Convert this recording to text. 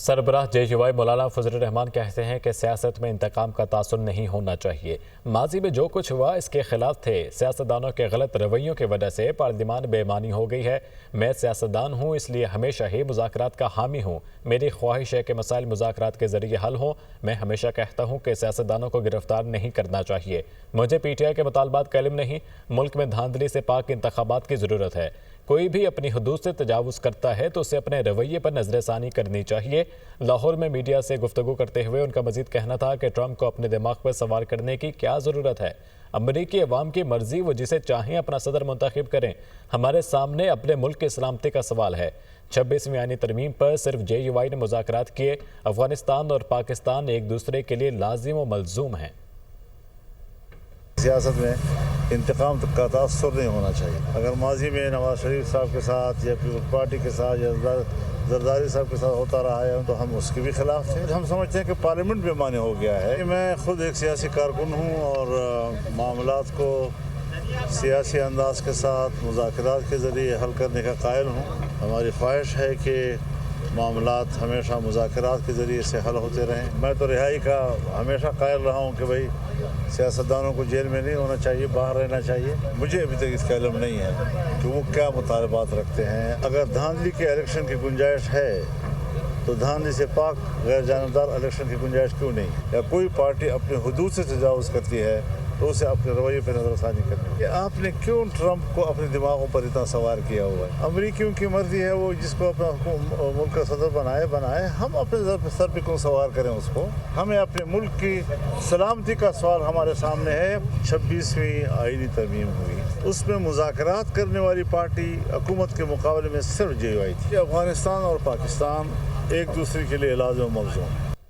سربراہ JUI مولانا فضل الرحمان کہتے ہیں کہ سیاست میں انتقام کا تاثر نہیں ہونا چاہیے۔ ماضی میں جو کچھ ہوا اس کے خلاف تھے۔ سیاستدانوں کے غلط رویوں کی وجہ سے پارلیمان بے ایمانی ہو گئی ہے۔ میں سیاستدان ہوں، اس لیے ہمیشہ ہی مذاکرات کا حامی ہوں۔ میری خواہش ہے کہ مسائل مذاکرات کے ذریعے حل ہوں۔ میں ہمیشہ کہتا ہوں کہ سیاستدانوں کو گرفتار نہیں کرنا چاہیے۔ مجھے PTI کے مطالبات کا علم نہیں۔ ملک میں دھاندلی سے پاک انتخابات کی ضرورت ہے۔ کوئی بھی اپنی حدود سے تجاوز کرتا ہے تو اسے اپنے رویے پر نظر ثانی کرنی چاہیے۔ لاہور میں میڈیا سے گفتگو کرتے ہوئے ان کا مزید کہنا تھا کہ ٹرمپ کو اپنے دماغ پر سوار کرنے کی کیا ضرورت ہے۔ امریکی عوام کی مرضی، وہ جسے چاہیں اپنا صدر منتخب کریں۔ ہمارے سامنے اپنے ملک کی سلامتی کا سوال ہے۔ 26ویں آئینی ترمیم پر صرف JUI نے مذاکرات کیے۔ افغانستان اور پاکستان ایک دوسرے کے لیے لازم و ملزوم ہیں۔ سیاست میں انتقام کا تاثر نہیں ہونا چاہیے۔ اگر ماضی میں نواز شریف صاحب کے ساتھ یا پیپلز پارٹی کے ساتھ یا زرداری صاحب کے ساتھ ہوتا رہا ہے تو ہم اس کے بھی خلاف تھے۔ ہم سمجھتے ہیں کہ پارلیمنٹ بے معنی ہو گیا ہے۔ میں خود ایک سیاسی کارکن ہوں اور معاملات کو سیاسی انداز کے ساتھ مذاکرات کے ذریعے حل کرنے کا قائل ہوں۔ ہماری خواہش ہے کہ معاملات ہمیشہ مذاکرات کے ذریعے سے حل ہوتے رہیں۔ میں تو رہائی کا ہمیشہ قائل رہا ہوں کہ بھائی سیاستدانوں کو جیل میں نہیں ہونا چاہیے، باہر رہنا چاہیے۔ مجھے ابھی تک اس کا علم نہیں ہے کہ وہ کیا مطالبات رکھتے ہیں۔ اگر دھاندلی کے الیکشن کی گنجائش ہے تو دھاندلی سے پاک غیر جانبدار الیکشن کی گنجائش کیوں نہیں؟ یا کوئی پارٹی اپنے حدود سے تجاوز کرتی ہے تو اسے اپنے رویے پہ نظر ثانی کرنی ہے۔ آپ نے کیوں ٹرمپ کو اپنے دماغوں پر اتنا سوار کیا ہوا ہے؟ امریکیوں کی مرضی ہے، وہ جس کو اپنا ملک کا صدر بنائے۔ ہم اپنے سر پہ کیوں سوار کریں اس کو؟ ہمیں اپنے ملک کی سلامتی کا سوال ہمارے سامنے ہے۔ 26ویں آئینی ترمیم ہوئی، اس میں مذاکرات کرنے والی پارٹی حکومت کے مقابلے میں صرف JUI تھی۔ افغانستان اور پاکستان ایک دوسرے کے لیے لازم و ملزوم۔